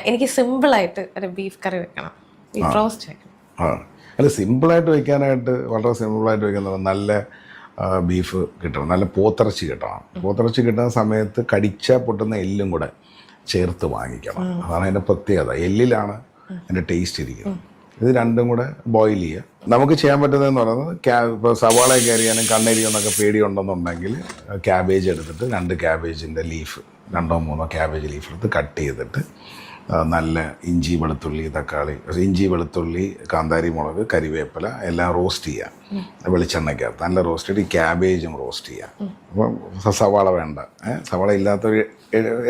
എനിക്ക് സിമ്പിളായിട്ട് ഒരു ബീഫ് കറി വെക്കണം, ബീഫ് റോസ്റ്റ് വെക്കണം. അല്ല, സിമ്പിളായിട്ട് വയ്ക്കാനായിട്ട് വളരെ സിമ്പിളായിട്ട് വയ്ക്കുന്നത് നല്ല ബീഫ് കിട്ടണം, നല്ല പോത്തിറച്ചി കിട്ടണം. പോത്തിറച്ചി കിട്ടുന്ന സമയത്ത് കടിച്ചാൽ പൊട്ടുന്ന എല്ലും കൂടെ ചേർത്ത് വാങ്ങിക്കണം. അതാണ് അതിൻ്റെ പ്രത്യേകത. എല്ലിലാണ് അതിൻ്റെ ടേസ്റ്റ് ഇരിക്കുന്നത്. ഇത് രണ്ടും കൂടെ ബോയിൽ ചെയ്യുക. നമുക്ക് ചെയ്യാൻ പറ്റുന്നതെന്ന് പറയുന്നത് ഇപ്പോൾ സവാളയൊക്കെ അരിയാനും കണ്ണരിയെന്നൊക്കെ പേടിയുണ്ടെന്നുണ്ടെങ്കിൽ ക്യാബേജ് എടുത്തിട്ട് 2 ക്യാബേജിൻ്റെ ലീഫ്, 2-3 ക്യാബേജ് ലീഫ് എടുത്ത് കട്ട് ചെയ്തിട്ട് നല്ല ഇഞ്ചി വെളുത്തുള്ളി തക്കാളി, ഇഞ്ചി വെളുത്തുള്ളി കാന്താരി മുളക് കരിവേപ്പില എല്ലാം റോസ്റ്റ് ചെയ്യുക വെളിച്ചെണ്ണയ്ക്കകത്ത്. നല്ല റോസ്റ്റ് ചെയ്ത് ഈ ക്യാബേജും റോസ്റ്റ് ചെയ്യുക. അപ്പം സവാള വേണ്ട, സവാള ഇല്ലാത്തൊരു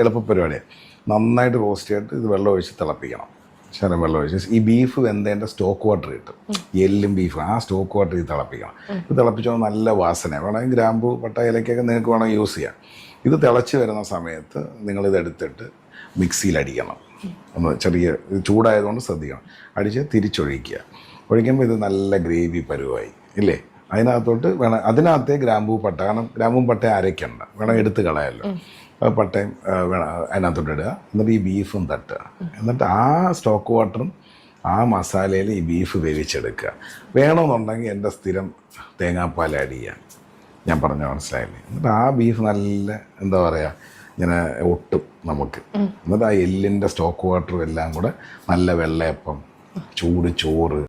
എളുപ്പ പരിപാടിയാണ്. നന്നായിട്ട് റോസ്റ്റ് ചെയ്തിട്ട് ഇത് വെള്ളം ഒഴിച്ച് തിളപ്പിക്കണം. ശരം വെള്ളം ഒഴിച്ച് ഈ ബീഫ് വെന്തതിൻ്റെ സ്റ്റോക്ക് വാട്ടർ കിട്ടും, എല്ലും ബീഫ്, ആ സ്റ്റോക്ക് വാട്ടർ ഇത് തിളപ്പിക്കണം. ഇത് തിളപ്പിച്ചോ നല്ല വാസന വേണമെങ്കിൽ ഗ്രാമ്പൂ പട്ട ഇലക്കൊക്കെ നിങ്ങൾക്ക് വേണമെങ്കിൽ യൂസ് ചെയ്യാം. ഇത് തിളച്ച് വരുന്ന സമയത്ത് നിങ്ങളിത് എടുത്തിട്ട് മിക്സിയിൽ അടിക്കണം. ഒന്ന് ചെറിയ ചൂടായതുകൊണ്ട് ശ്രദ്ധിക്കണം. അടിച്ച് തിരിച്ചൊഴിക്കുക. ഒഴിക്കുമ്പോൾ ഇത് നല്ല ഗ്രേവി പരുവായി ഇല്ലേ. അതിനകത്തോട്ട് വേണം, അതിനകത്തേ ഗ്രാമ്പൂ പട്ട, കാരണം ഗ്രാമ്പും പട്ടയും അരയ്ക്കണ്ട, വേണം എടുത്ത് കളയല്ലോ. പട്ടയും വേണം അതിനകത്തോട്ട് ഇടുക. എന്നിട്ട് ഈ ബീഫും തട്ടുക. എന്നിട്ട് ആ സ്റ്റോക്ക് വാട്ടറും ആ മസാലയിൽ ഈ ബീഫ് വേവിച്ചെടുക്കുക. വേണമെന്നുണ്ടെങ്കിൽ എൻ്റെ സ്ഥിരം തേങ്ങാപ്പാൽ ആഡ് ചെയ്യാം, ഞാൻ പറഞ്ഞ മനസ്സിലായില്ലേ. എന്നിട്ട് ആ ബീഫ് നല്ല എന്താ പറയുക ഇങ്ങനെ ഒട്ടും നമുക്ക്. എന്നിട്ട് ആ എല്ലിൻ്റെ സ്റ്റോക്ക് വാട്ടറും എല്ലാം കൂടെ നല്ല വെള്ളയപ്പം, ചൂട് ചോറ്,